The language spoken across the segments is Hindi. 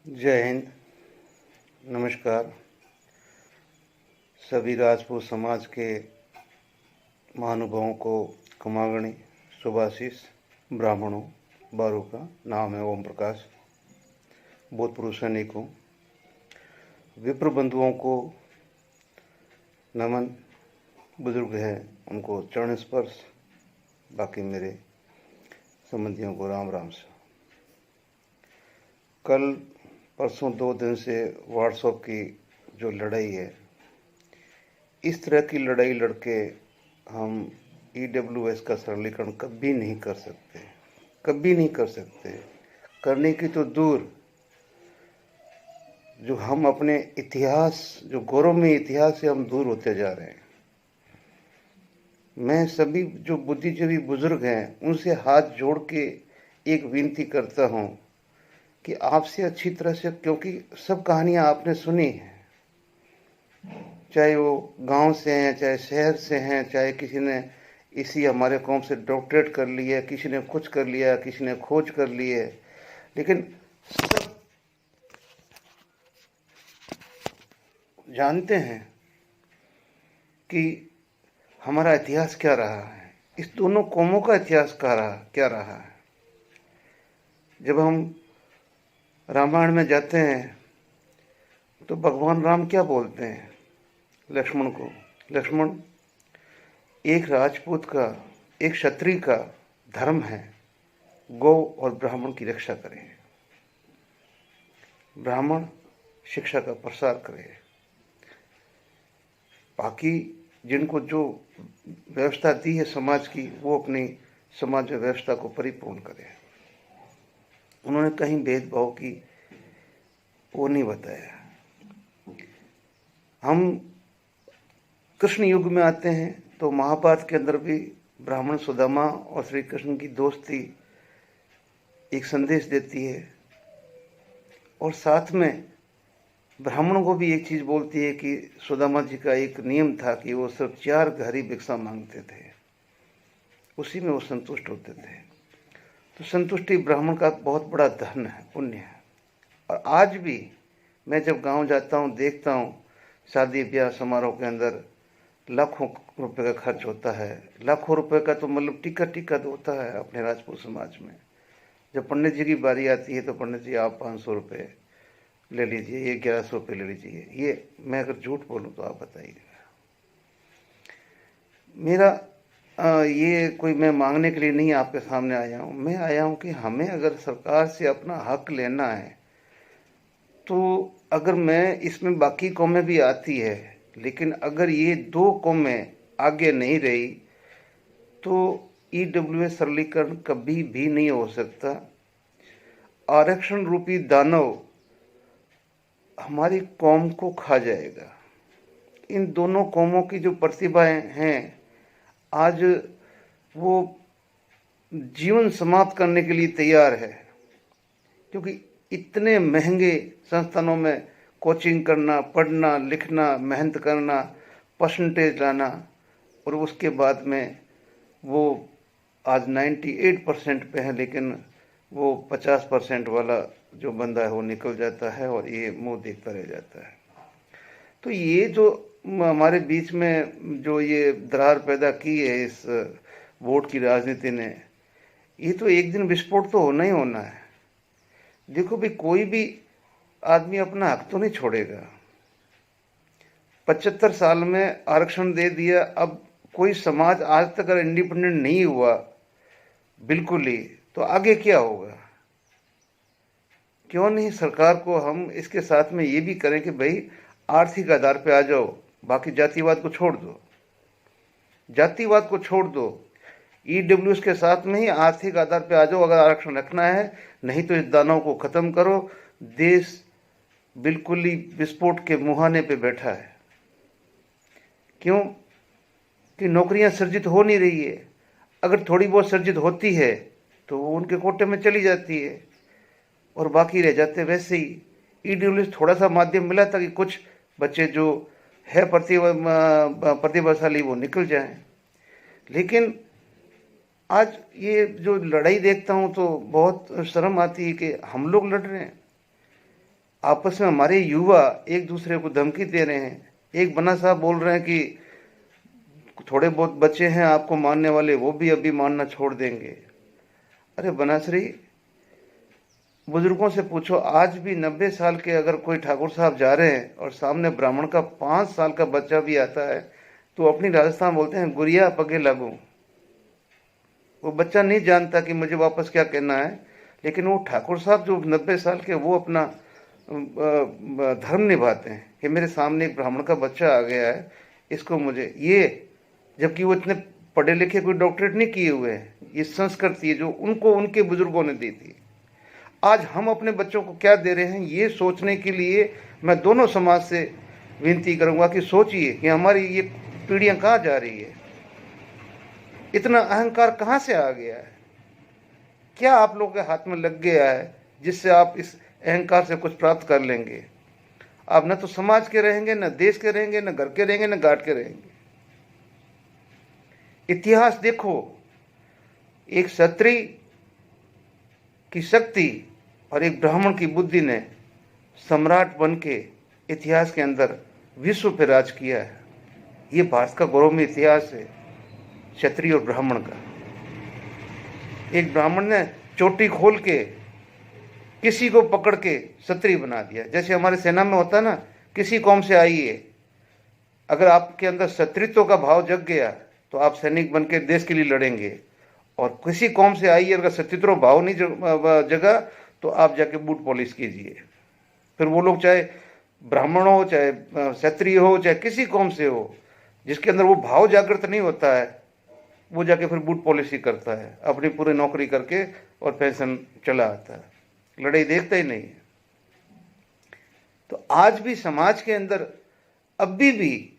जय हिंद। नमस्कार। सभी राजपूत समाज के महानुभावों को खमागणी शुभाशीष। ब्राह्मणों बारू का नाम है ओम प्रकाश। भूतपूर्व सैनिकों विप्र बंधुओं को नमन। बुजुर्ग हैं उनको चरण स्पर्श। बाकी मेरे संबंधियों को राम राम से। कल परसों 2 दिन से व्हाट्सएप की जो लड़ाई है, इस तरह की लड़ाई लड़के हम EWS का सरलीकरण कभी नहीं कर सकते, कभी नहीं कर सकते। करने की तो दूर, जो हम अपने इतिहास, जो गौरवमय इतिहास से हम दूर होते जा रहे हैं। मैं सभी जो बुद्धिजीवी बुजुर्ग हैं उनसे हाथ जोड़ के एक विनती करता हूं कि आपसे अच्छी तरह से, क्योंकि सब कहानियां आपने सुनी हैं, चाहे वो गांव से हैं, चाहे शहर से हैं, चाहे किसी ने इसी हमारे कौम से डॉक्टरेट कर लिया, किसी ने कुछ कर लिया, किसी ने खोज कर ली है, लेकिन सब जानते हैं कि हमारा इतिहास क्या रहा है, इस दोनों कौमों का इतिहास क्या रहा है। जब हम रामायण में जाते हैं तो भगवान राम क्या बोलते हैं लक्ष्मण को? लक्ष्मण, एक राजपूत का, एक क्षत्रिय का धर्म है गौ और ब्राह्मण की रक्षा करें, ब्राह्मण शिक्षा का प्रसार करे, बाकी जिनको जो व्यवस्था दी है समाज की, वो अपनी समाज व्यवस्था को परिपूर्ण करे। उन्होंने कहीं भेदभाव की वो नहीं बताया। हम कृष्ण युग में आते हैं तो महाभारत के अंदर भी ब्राह्मण सुदामा और श्री कृष्ण की दोस्ती एक संदेश देती है, और साथ में ब्राह्मणों को भी एक चीज बोलती है कि सुदामा जी का एक नियम था कि वो सिर्फ 4 घड़ी भिक्षा मांगते थे, उसी में वो संतुष्ट होते थे। तो संतुष्टि ब्राह्मण का बहुत बड़ा धन है, पुण्य है। और आज भी मैं जब गांव जाता हूं, देखता हूं शादी ब्याह समारोह के अंदर लाखों रुपए का खर्च होता है। लाखों रुपए का तो मतलब टिकट होता है अपने राजपूत समाज में। जब पंडित जी की बारी आती है तो पंडित जी आप 500 रुपये ले लीजिए, ये 1100 रुपये ले लीजिए। ये मैं अगर झूठ बोलूं तो आप बताइएगा। मेरा ये कोई मैं मांगने के लिए नहीं आपके सामने आया हूं। मैं आया हूं कि हमें अगर सरकार से अपना हक लेना है तो अगर मैं इसमें बाकी कौमें भी आती है, लेकिन अगर ये 2 कौमें आगे नहीं रही तो EWS सरलीकरण कभी भी नहीं हो सकता। आरक्षण रूपी दानव हमारी कौम को खा जाएगा। इन दोनों कौमों की जो प्रतिभाएं हैं, आज वो जीवन समाप्त करने के लिए तैयार है, क्योंकि इतने महंगे संस्थानों में कोचिंग करना, पढ़ना, लिखना, मेहनत करना, परसेंटेज लाना, और उसके बाद में वो आज 98% पे है, लेकिन वो 50% वाला जो बंदा है वो निकल जाता है और ये मुंह देखता रह जाता है। तो ये जो हमारे बीच में जो ये दरार पैदा की है इस वोट की राजनीति ने, ये तो एक दिन विस्फोट तो होना ही होना है। देखो भी, कोई भी आदमी अपना हक तो नहीं छोड़ेगा। 75 साल में आरक्षण दे दिया, अब कोई समाज आज तक अगर इंडिपेंडेंट नहीं हुआ बिल्कुल ही, तो आगे क्या होगा? क्यों नहीं सरकार को हम इसके साथ में ये भी करें कि भाई आर्थिक आधार पे आ जाओ, बाकी जातिवाद को छोड़ दो, जातिवाद को छोड़ दो, EWS के साथ में ही आर्थिक आधार पे आ जाओ अगर आरक्षण रखना है, नहीं तो इस दानव को खत्म करो। देश बिल्कुल ही विस्फोट के मुहाने पे बैठा है। क्यों? कि नौकरियां सृजित हो नहीं रही है। अगर थोड़ी बहुत सृजित होती है तो वो उनके कोटे में चली जाती है और बाकी रह जाते वैसे ही। EWS थोड़ा सा माध्यम मिला था कि कुछ बच्चे जो है प्रतिभाशाली वो निकल जाएं, लेकिन आज ये जो लड़ाई देखता हूं तो बहुत शर्म आती है कि हम लोग लड़ रहे हैं। आपस में हमारे युवा एक दूसरे को धमकी दे रहे हैं। एक बना साहब बोल रहे हैं कि थोड़े बहुत बच्चे हैं आपको मानने वाले, वो भी अभी मानना छोड़ देंगे। अरे बनाश्री, बुजुर्गों से पूछो, आज भी 90 साल के अगर कोई ठाकुर साहब जा रहे हैं और सामने ब्राह्मण का 5 साल का बच्चा भी आता है तो अपनी राजस्थान बोलते हैं गुरिया पगे लागू। वो बच्चा नहीं जानता कि मुझे वापस क्या कहना है, लेकिन वो ठाकुर साहब जो 90 साल के, वो अपना धर्म निभाते हैं कि मेरे सामने एक ब्राह्मण का बच्चा आ गया है, इसको मुझे ये, जबकि वो इतने पढ़े लिखे कोई डॉक्टरेट नहीं किए हुए हैं। ये संस्कृति है जो उनको उनके बुजुर्गों ने दी थी। आज हम अपने बच्चों को क्या दे रहे हैं, ये सोचने के लिए मैं दोनों समाज से विनती करूंगा कि सोचिए कि हमारी ये पीढ़ियां कहाँ जा रही है। इतना अहंकार कहाँ से आ गया है? क्या आप लोगों के हाथ में लग गया है जिससे आप इस अहंकार से कुछ प्राप्त कर लेंगे? आप न तो समाज के रहेंगे, न देश के रहेंगे, न घर के रहेंगे, न घाट के रहेंगे। इतिहास देखो, एक क्षत्रिय की शक्ति और एक ब्राह्मण की बुद्धि ने सम्राट बन के इतिहास के अंदर विश्व पे राज किया है। ये भारत का गौरवमय इतिहास है, क्षत्रिय और ब्राह्मण का। एक ब्राह्मण ने चोटी खोल के किसी को पकड़ के क्षत्रिय बना दिया। जैसे हमारे सेना में होता ना, किसी कौम से आई है, अगर आपके अंदर क्षत्रित्व का भाव जग गया तो आप सैनिक बन के देश के लिए लड़ेंगे। और किसी कौम से आई है, अगर क्षत्रित्व भाव नहीं जगा तो आप जाके बूट पॉलिश कीजिए। फिर वो लोग चाहे ब्राह्मण हो, चाहे क्षत्रिय हो, चाहे किसी कौम से हो, जिसके अंदर वो भाव जागृत नहीं होता है, वो जाके फिर बूट पॉलिश ही करता है, अपनी पूरी नौकरी करके और पेंशन चला आता है, लड़ाई देखता ही नहीं है। तो आज भी समाज के अंदर अभी भी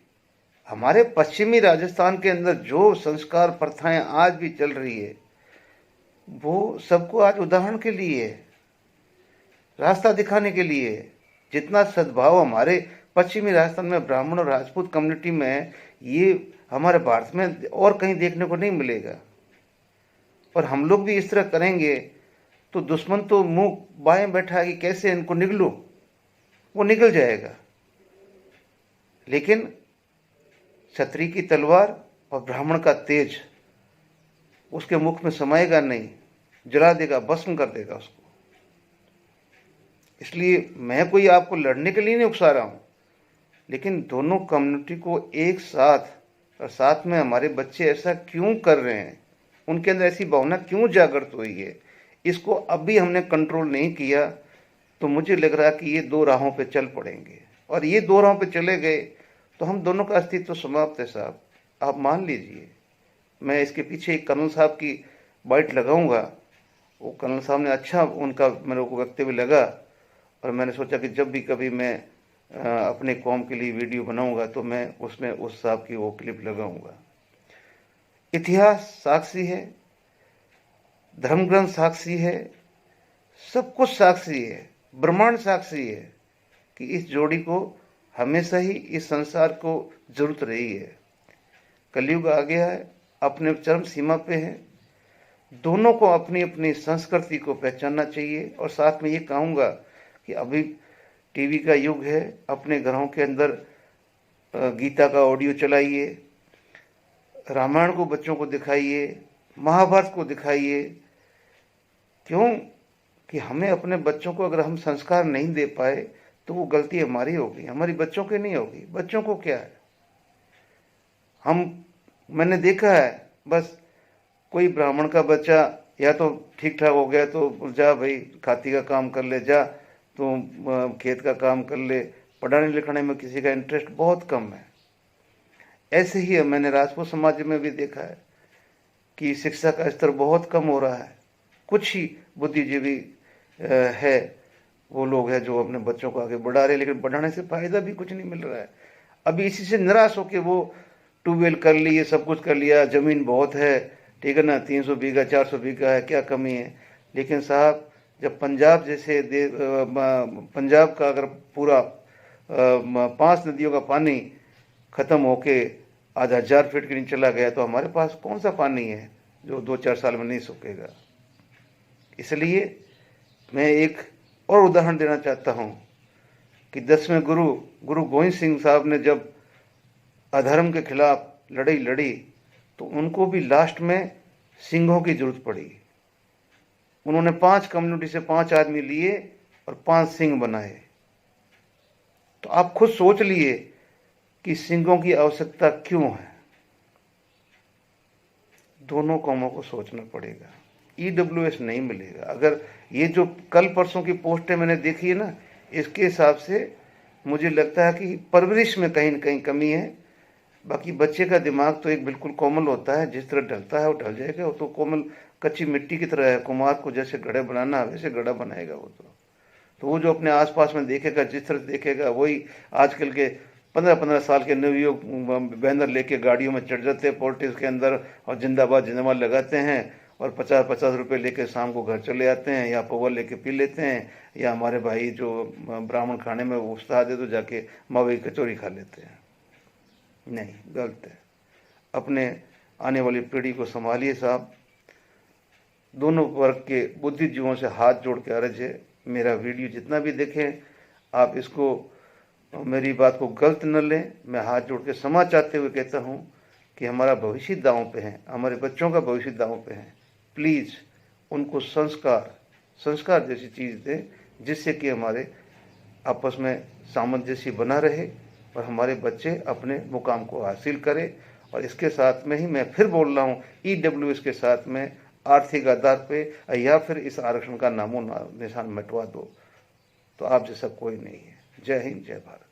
हमारे पश्चिमी राजस्थान के अंदर जो संस्कार प्रथाएं आज भी चल रही है, वो सबको आज उदाहरण के लिए, रास्ता दिखाने के लिए। जितना सद्भाव हमारे पश्चिमी राजस्थान में ब्राह्मण और राजपूत कम्युनिटी में है, ये हमारे भारत में और कहीं देखने को नहीं मिलेगा। और हम लोग भी इस तरह करेंगे तो दुश्मन तो मुंह बाएं बैठा है कि कैसे इनको निगलो, वो निकल जाएगा। लेकिन क्षत्रिय की तलवार और ब्राह्मण का तेज उसके मुख में समाएगा नहीं, जला देगा, भस्म कर देगा उसको। इसलिए मैं कोई आपको लड़ने के लिए नहीं उकसा रहा हूं, लेकिन दोनों कम्युनिटी को एक साथ, और साथ में हमारे बच्चे ऐसा क्यों कर रहे हैं, उनके अंदर ऐसी भावना क्यों जागृत हुई है, इसको अभी हमने कंट्रोल नहीं किया तो मुझे लग रहा है कि ये दो राहों पे चल पड़ेंगे। और ये दो राहों पे चले गए तो हम दोनों का अस्तित्व समाप्त है साहब। आप मान लीजिए, मैं इसके पीछे एक कर्नल साहब की बाइट लगाऊंगा। वो कर्नल साहब ने अच्छा, उनका मेरे को वक्तव्य लगा, और मैंने सोचा कि जब भी कभी मैं अपने कौम के लिए वीडियो बनाऊंगा तो मैं उसमें उस साहब की वो क्लिप लगाऊंगा। इतिहास साक्षी है, धर्म ग्रंथ साक्षी है, सब कुछ साक्षी है, ब्रह्मांड साक्षी है कि इस जोड़ी को हमेशा ही इस संसार को जरूरत रही है। कलयुग आ गया है, अपने चरम सीमा पे है। दोनों को अपनी अपनी संस्कृति को पहचानना चाहिए। और साथ में ये कहूँगा कि अभी टीवी का युग है, अपने घरों के अंदर गीता का ऑडियो चलाइए, रामायण को बच्चों को दिखाइए, महाभारत को दिखाइए। क्यों कि हमें अपने बच्चों को अगर हम संस्कार नहीं दे पाए तो वो गलती हमारी होगी, हमारी बच्चों की नहीं होगी। बच्चों को क्या है, मैंने देखा है, बस कोई ब्राह्मण का बच्चा या तो ठीक ठाक हो गया तो जा भाई खाती का काम कर ले, जा तो खेत का काम कर ले, पढ़ाने लिखाने में किसी का इंटरेस्ट बहुत कम है। ऐसे ही मैंने राजपूत समाज में भी देखा है कि शिक्षा का स्तर बहुत कम हो रहा है। कुछ ही बुद्धिजीवी है, वो लोग हैं जो अपने बच्चों को आगे बढ़ा रहे, लेकिन बढ़ाने से फायदा भी कुछ नहीं मिल रहा है। अभी इसी से निराश होकर वो ट्यूबवेल कर लिए, सब कुछ कर लिया, जमीन बहुत है, ठीक है ना, 300 बीघा 400 बीघा है, क्या कमी है। लेकिन साहब जब पंजाब जैसे पंजाब का अगर पूरा 5 नदियों का पानी खत्म होके आज 1000 फीट के नीचे चला गया तो हमारे पास कौन सा पानी है जो 2-4 साल में नहीं सूखेगा। इसलिए मैं एक और उदाहरण देना चाहता हूँ कि 10वें गुरु गोविंद सिंह साहब ने जब अधर्म के खिलाफ लड़ाई लड़ी तो उनको भी लास्ट में सिंहों की जरूरत पड़ी। उन्होंने 5 कम्युनिटी से 5 आदमी लिए और 5 सिंह बनाए। तो आप खुद सोच लिए कि सिंहों की आवश्यकता क्यों है। दोनों कौमों को सोचना पड़ेगा। ईडब्ल्यूएस नहीं मिलेगा। अगर ये जो कल परसों की पोस्टें मैंने देखी है ना, इसके हिसाब से मुझे लगता है कि परवरिश में कहीं न कहीं कमी है। बाकी बच्चे का दिमाग तो एक बिल्कुल कोमल होता है, जिस तरह ढलता है वो ढल जाएगा। वो तो कोमल कच्ची मिट्टी की तरह है। कुम्हार को जैसे घड़ा बनाना वैसे घड़ा बनाएगा वो तो वो जो अपने आसपास में देखेगा, जिस तरह देखेगा, वही आजकल के 15-15 साल के नवयुवक बैनर लेके गाड़ियों में चढ़ जाते हैं पॉलिटिक्स के अंदर और जिंदाबाद जिंदाबाद लगाते हैं और 50-50 रुपये लेके शाम को घर चले आते हैं, या पौवा लेके पी लेते हैं, या हमारे भाई जो ब्राह्मण खाने में उत्साह दे तो जाके मावे की कचौरी खा लेते हैं। नहीं, गलत है। अपने आने वाली पीढ़ी को संभालिए साहब। दोनों वर्ग के बुद्धिजीवों से हाथ जोड़ के अर्ज है, मेरा वीडियो जितना भी देखें आप इसको, मेरी बात को गलत न लें। मैं हाथ जोड़ के क्षमा चाहते हुए कहता हूं कि हमारा भविष्य दांव पे है, हमारे बच्चों का भविष्य दांव पे है। प्लीज़ उनको संस्कार जैसी चीज़ दें, जिससे कि हमारे आपस में सामंजस्य बना रहे और हमारे बच्चे अपने मुकाम को हासिल करें। और इसके साथ में ही मैं फिर बोल रहा हूँ, ईडब्ल्यूएस के साथ में आर्थिक आधार पे या फिर इस आरक्षण का नामो निशान मिटवा दो, तो आप जैसा कोई नहीं है। जय हिंद, जय भारत।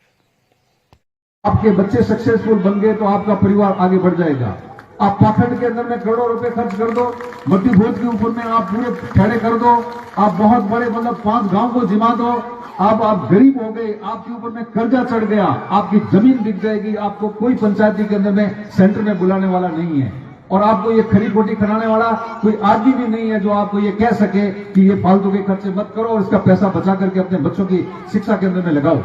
आपके बच्चे सक्सेसफुल बन गए तो आपका परिवार आगे बढ़ जाएगा। आप पाखंड के अंदर में करोड़ों रुपए खर्च कर दो, मट्टी भोज के ऊपर में आप पूरे खड़े कर दो, आप बहुत बड़े मतलब 5 गांव को जिमा दो, आप गरीब हो गए, आपके ऊपर में कर्जा चढ़ गया, आपकी जमीन बिक जाएगी, आपको कोई पंचायती के अंदर में सेंटर में बुलाने वाला नहीं है और आपको ये खरी खोटी कराने वाला कोई आदमी भी नहीं है जो आपको ये कह सके कि ये फालतू के खर्चे मत करो और इसका पैसा बचा करके अपने बच्चों की शिक्षा के अंदर में लगाओ।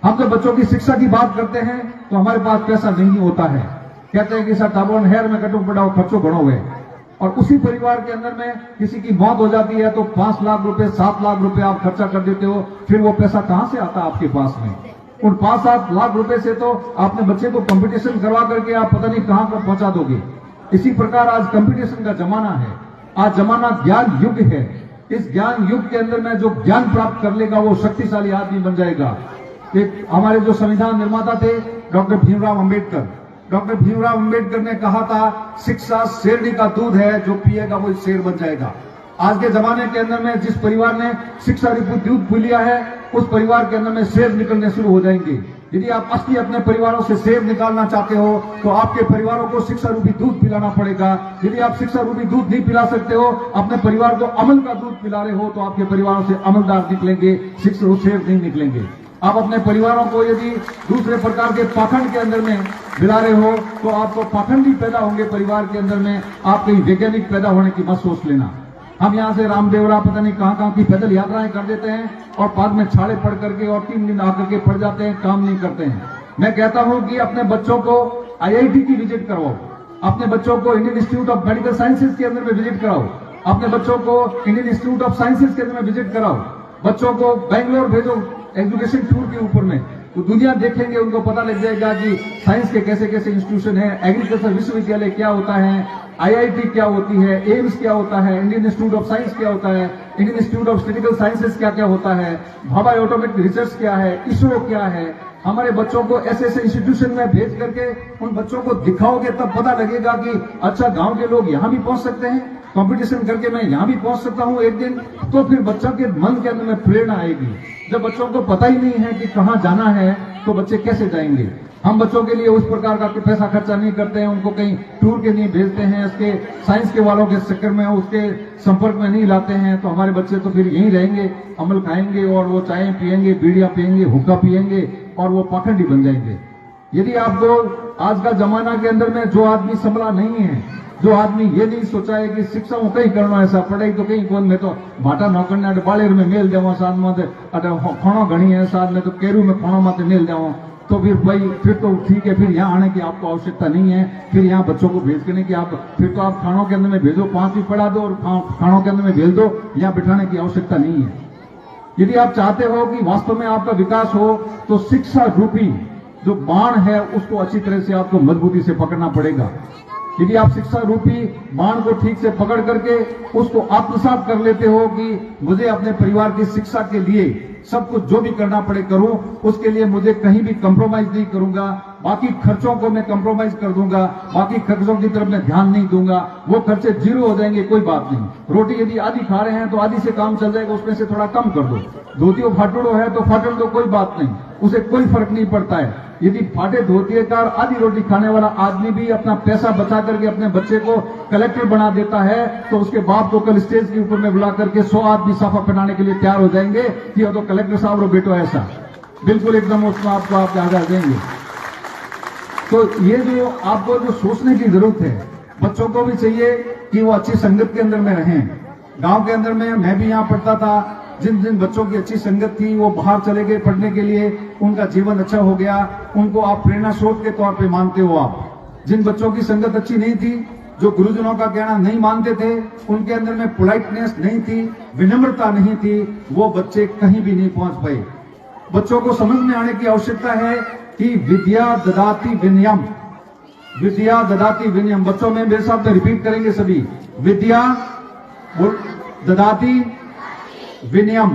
हम जब बच्चों की शिक्षा की बात करते हैं तो हमारे पास पैसा नहीं होता है। कहते हैं कि सर टाबोन हेयर में कटो पड़ाओ खर्चो बढ़ो हुए, और उसी परिवार के अंदर में किसी की मौत हो जाती है तो 5 लाख रुपए 7 लाख रुपए आप खर्चा कर देते हो। फिर वो पैसा कहां से आता आपके पास में? उन 5-7 लाख रुपए से तो आपने बच्चे को कंपटीशन करवा करके आप पता नहीं कहां पर पहुंचा दोगे। इसी प्रकार आज कंपटीशन का जमाना है, आज जमाना ज्ञान युग है। इस ज्ञान युग के अंदर में जो ज्ञान प्राप्त कर लेगा वो शक्तिशाली आदमी बन जाएगा। एक हमारे जो संविधान निर्माता थे डॉक्टर भीमराव अंबेडकर ने कहा था, शिक्षा शेरनी का दूध है, जो पिएगा वो शेर बन जाएगा। आज के जमाने के अंदर में जिस परिवार ने शिक्षा रूपी दूध पी लिया है उस परिवार के अंदर में शेर निकलने शुरू हो जाएंगे। यदि आप असली अपने परिवारों से शेर निकालना चाहते हो तो आपके परिवारों को शिक्षा रूपी दूध पिलाना पड़ेगा। यदि आप शिक्षा रूपी दूध नहीं पिला सकते हो, अपने परिवार को अमल का दूध पिला रहे हो, तो आपके परिवारों से अमलदार निकलेंगे, शिक्षा शेर नहीं निकलेंगे। आप अपने परिवारों को यदि दूसरे प्रकार के पाखंड के अंदर में मिला रहे हो तो आपको पाखंडी पैदा होंगे परिवार के अंदर में। आप कहीं वैज्ञानिक पैदा होने की मत सोच लेना। हम यहाँ से रामदेवरा पता नहीं कहां की पैदल यात्राएं कर देते हैं और बाद में छाड़े पड़ करके और 3 दिन आकर के पड़ जाते हैं, काम नहीं करते हैं। मैं कहता हूं कि अपने बच्चों को IIT की विजिट करवाओ, अपने बच्चों को Indian institute of medical sciences के अंदर में विजिट कराओ, अपने बच्चों को इंडियन इंस्टीट्यूट ऑफ साइंसेज के अंदर में विजिट कराओ, बच्चों को बैंगलोर भेजो एजुकेशन टूर के ऊपर में, तो दुनिया देखेंगे, उनको पता लग जाएगा कि साइंस के कैसे कैसे इंस्टीट्यूशन है, एग्रीकल्चर विश्वविद्यालय क्या होता है, IIT क्या होती है, एम्स क्या होता है, इंडियन इंस्टीट्यूट ऑफ साइंस क्या होता है, Indian institute of statistical sciences क्या क्या होता है, भाभा ऑटोमेटिक रिसर्च क्या है, इसरो क्या है। हमारे बच्चों को ऐसे ऐसे इंस्टीट्यूशन में भेज करके उन बच्चों को दिखाओगे तब पता लगेगा कि अच्छा गांव के लोग यहां भी पहुंच सकते हैं, कंपटीशन करके मैं यहां भी पहुंच सकता हूं एक दिन। तो फिर बच्चों के मन के अंदर में प्रेरणा आएगी। जब बच्चों को पता ही नहीं है कि कहां जाना है तो बच्चे कैसे जाएंगे? हम बच्चों के लिए उस प्रकार का पैसा खर्चा नहीं करते हैं, उनको कहीं टूर के लिए भेजते हैं, उसके साइंस के वालों के चक्कर में उसके संपर्क में नहीं लाते हैं, तो हमारे बच्चे तो फिर यहीं रहेंगे, अमल खाएंगे और वो चाय पियेंगे, बीड़ियां पियेंगे, हुक्का पियेंगे और वो पाखंडी बन जाएंगे। यदि आपको आज का जमाना के अंदर में जो आदमी संभला नहीं है, जो आदमी ये नहीं सोचा है कि शिक्षा में कहीं करना ऐसा पढ़ाई तो कहीं कौन, मैं तो भाटा नौकरने बाड़ेर में मेल देवा साथ में खाना घनी है, साथ में तो केरू में खाना माते मेल देवा, तो फिर भाई फिर तो ठीक है, फिर यहाँ आने की आपको आवश्यकता नहीं है। फिर यहाँ बच्चों को भेज करने की आप फिर तो आप खानों के अंदर में भेजो, 5 भी पढ़ा दो और खानों के अंदर में भेज दो, यहाँ बिठाने की आवश्यकता नहीं है। यदि आप चाहते हो कि वास्तव में आपका विकास हो तो शिक्षा रूपी जो बाण है उसको अच्छी तरह से आपको मजबूती से पकड़ना पड़ेगा। यदि आप शिक्षा रूपी बाण को ठीक से पकड़ करके उसको आत्मसात कर लेते हो कि मुझे अपने परिवार की शिक्षा के लिए सब कुछ जो भी करना पड़े करूं, उसके लिए मुझे कहीं भी कंप्रोमाइज नहीं करूंगा, बाकी खर्चों को मैं कंप्रोमाइज कर दूंगा, बाकी खर्चों की तरफ मैं ध्यान नहीं दूंगा, वो खर्चे जीरो हो जाएंगे, कोई बात नहीं। रोटी यदि आधी खा रहे हैं तो आधी से काम चल जाएगा, उसमें से थोड़ा कम कर दो। धोतियो फाटड़ो है तो फाटड़ दो, कोई बात नहीं, उसे कोई फर्क नहीं पड़ता है। यदि फाटे धोतिए का आधी रोटी खाने वाला आदमी भी अपना पैसा बचा करके अपने बच्चे को कलेक्टर बना देता है तो उसके बाप को कल स्टेज के ऊपर में बुला करके 100 आदमी साफा पहनाने के लिए तैयार हो जाएंगे कि तो कलेक्टर साहब रो बेटो ऐसा, बिल्कुल एकदम उसमें आपको आप याद देंगे। तो ये जो आपको जो सोचने की जरूरत है, बच्चों को भी चाहिए कि वो अच्छी संगत के अंदर में रहें। गांव के अंदर में मैं भी यहाँ पढ़ता था, जिन जिन बच्चों की अच्छी संगत थी वो बाहर चले गए पढ़ने के लिए, उनका जीवन अच्छा हो गया, उनको आप प्रेरणा स्रोत के तौर पे मानते हो। आप जिन बच्चों की संगत अच्छी नहीं थी, जो गुरुजनों का कहना नहीं मानते थे, उनके अंदर में पोलाइटनेस नहीं थी, विनम्रता नहीं थी, वो बच्चे कहीं भी नहीं पहुंच पाए। बच्चों को समझ में आने की आवश्यकता है कि विद्या ददाति विनयम, विद्या ददाति विनयम। बच्चों में मेरे साथ रिपीट करेंगे सभी, विद्या ददाति विनयम,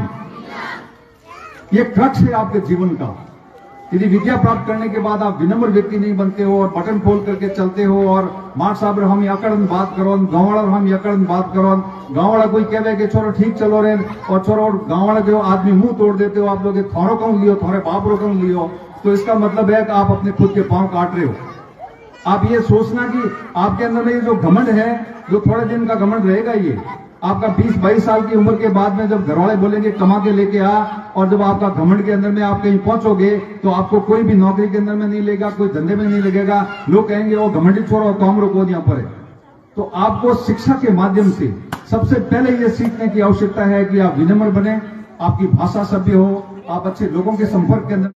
ये क्रक्स है आपके जीवन का। यदि विद्या प्राप्त करने के बाद आप विनम्र व्यक्ति नहीं बनते हो और बटन खोल करके चलते हो और मार साहब हम यकड़न बात करो, गाँव वाला हम यकड़न बात करो, गाँव वाला कोई कहे कि छोरो ठीक चलो रे, और छोरो गाँव वाला जो आदमी मुंह तोड़ देते हो आप लोग, थोड़ो कौन लियो, थोड़े बाप रो कौन लियो, तो इसका मतलब है कि आप अपने खुद के पांव काट रहे हो। आप ये सोचना कि आपके अंदर में ये जो घमंड है, जो थोड़े दिन का घमंड रहेगा, ये आपका 20-22 साल की उम्र के बाद में जब घरवाले बोलेंगे कमा के लेके आ, और जब आपका घमंड के अंदर में आप कहीं पहुंचोगे तो आपको कोई भी नौकरी के अंदर में नहीं लेगा, कोई धंधे में नहीं लगेगा, लोग कहेंगे वो घमंडी छोरा काम रोको यहाँ पर है। तो आपको शिक्षा के माध्यम से सबसे पहले ये सीखने की आवश्यकता है कि आप विनम्र बने, आपकी भाषा सभ्य हो, आप अच्छे लोगों के संपर्क के अंदर